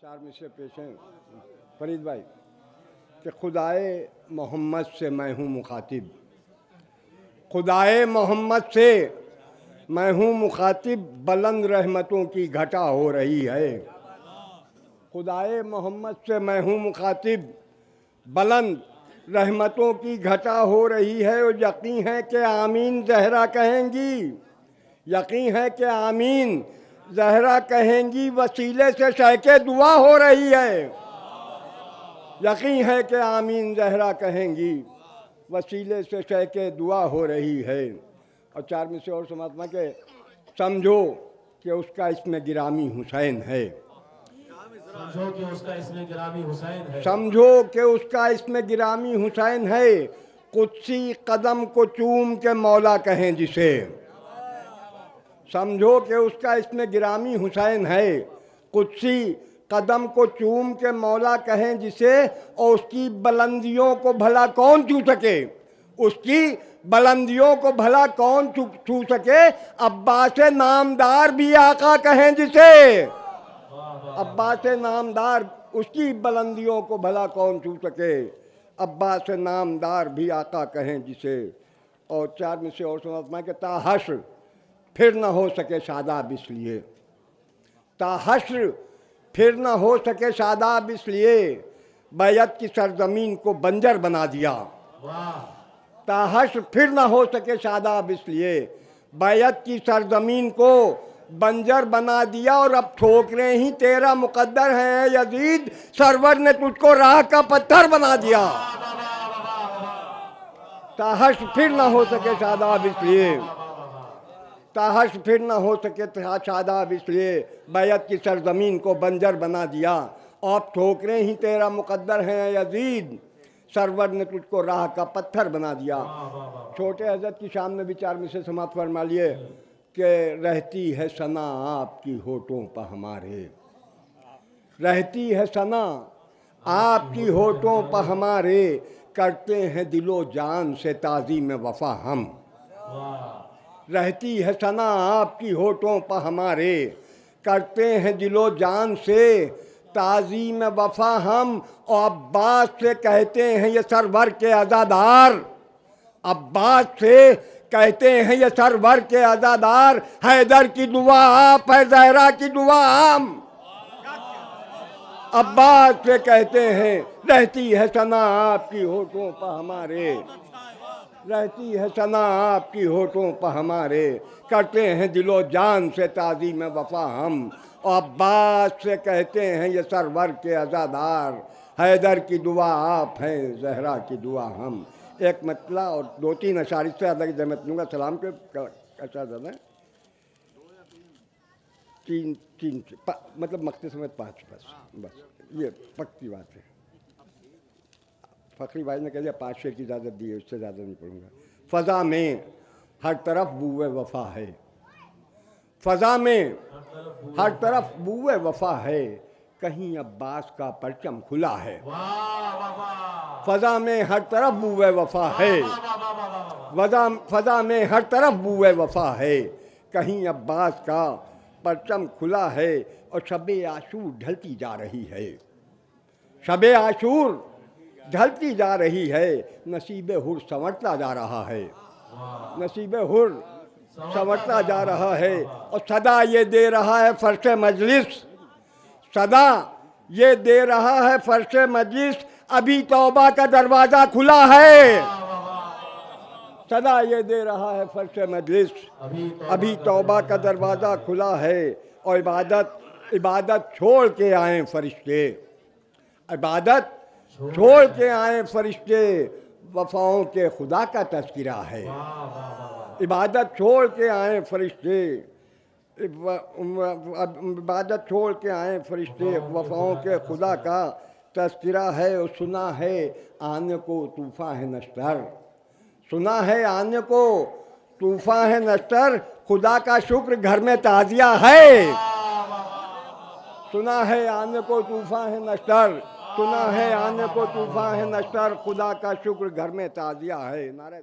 चार मिसरे पेश हैं फरीद भाई कि खुदाए मोहम्मद से मैं हूँ मुखातिब, खुदाए मोहम्मद से मैं हूँ मुखातिब, बुलंद रहमतों की घटा हो रही है। खुदाए मोहम्मद से मैं हूँ मुखातिब, बुलंद रहमतों की घटा हो रही है। और यकीन है कि आमीन ज़हरा कहेंगी, यकीन है कि आमीन ज़हरा कहेंगी, वसीले से सहके दुआ हो रही है। यकीन है कि आमीन ज़हरा कहेंगी, वसीले से सहके दुआ हो रही है। और चार में से और समात्मा के समझो कि उसका इसमें गिरामी हुसैन है, समझो कि उसका इसमें गिरामी हुसैन है, समझो कि उसका इसमें गिरामी हुसैन है। कुदसी कदम को चूम के मौला कहें जिसे, समझो कि उसका इसमें गिरामी हुसैन है। कुदसी कदम को चूम के मौला कहें जिसे, और उसकी बुलंदियों को भला कौन छू सके, उसकी बुलंदियों को भला कौन छू सके। अब्बास नामदार भी आका कहें जिसे, अब्बास नामदार उसकी बुलंदियों को भला कौन छू सके। अब्बास नामदार भी आका कहें जिसे। और चार में से और सुना के ताहश्र फिर न हो सके शादाब इसलिए, ताहश्र फिर न हो सके शादाब इसलिए, बैत की सरजमीन को बंजर बना दिया। ताहश्र फिर न हो सके शादाब इसलिए, बैत की सरजमीन को बंजर बना दिया। और अब ठोकरें ही तेरा मुकद्दर है यजीद, सरवर ने तुझको राह का पत्थर बना दिया। ताहश्र फिर न हो सके शादाब इसलिए, ताहश्र फिर न हो सके शादाब इसलिए, बैत की सरजमीन को बंजर बना दिया। अब ठोकरें ही तेरा मुकद्दर है यजीद, सरवर ने तुझको राह का पत्थर बना दिया। छोटे हजरत की शान में विचार में से समाप्त फरमा लिए कि रहती है सना आपकी होठों पर हमारे, रहती है सना आपकी होठों पर हमारे, करते हैं दिलो जान से ताज़ीम वफ़ा हम। रहती है सना आपकी होठों पर हमारे, करते हैं दिलो जान से ताज़ीम वफ़ा हम। और अब्बास से कहते हैं ये सरवर के अज़ादार, अब्बास से कहते हैं ये सरवर के अज़ादार, हैदर की दुआ आप है ज़हरा की दुआ हम। अब्बास से कहते हैं रहती है सना आपकी होठों पर हमारे, रहती है सना आपकी होठों पर हमारे, करते हैं दिलो जान से ताज़ीम वफ़ा हम। और अब्बास से कहते हैं ये सरवर के अज़ादार, हैदर की दुआ आप हैं ज़हरा की दुआ हम। एक मतला और दो तीन अशारी से अदा की जहमत लूँगा सलाम के अच्छा ज़्यादा तीन तीन मतलब मकते समेत पाँच, बस ये पक्की बात है। फ़खरी भाई ने कह दिया 5 शेर की इजाज़त दी है, उससे ज़्यादा नहीं पढ़ूँगा। फ़ज़ा में हर तरफ बूए वफ़ा है, फ़ज़ा में हर तरफ बूए वफ़ा है, कहीं अब्बास का परचम खुला है। फ़ज़ा में हर तरफ बूए वफ़ा है, फ़ज़ा में हर तरफ बूए वफ़ा है, कहीं अब्बास का परचम खुला है। और शब-ए आशूर ढलती जा रही है, शब-ए आशूर ढलती जा रही है, नसीबे हुर संवरता जा रहा है, नसीबे हुर संवरता जा रहा है। और सदा ये दे रहा है फर्श मजलिस, सदा ये दे रहा है फर्श मजलिस, अभी तौबा का दरवाज़ा खुला है। सदा ये दे रहा है फर्श मजलिस, अभी तौबा का दरवाज़ा खुला है। और इबादत छोड़ के आए फरिश्ते, इबादत छोड़ के आए फरिश्ते, वफ़ाओं के खुदा का तज़किरा है। इबादत छोड़ के आए फरिश्ते, इबादत छोड़ के आए फरिश्ते, वफ़ाओं के खुदा का तज़किरा है। और सुना है आने को तूफ़ान है नश्तर, सुना है आने को तूफ़ान है नश्तर, खुदा का शुक्र घर में ताज़िया है। सुना है आने को तूफ़ान है नश्तर, सुना है आने को तूफ़ान है नश्तर, खुदा का शुक्र घर में ताज़िया है। नारे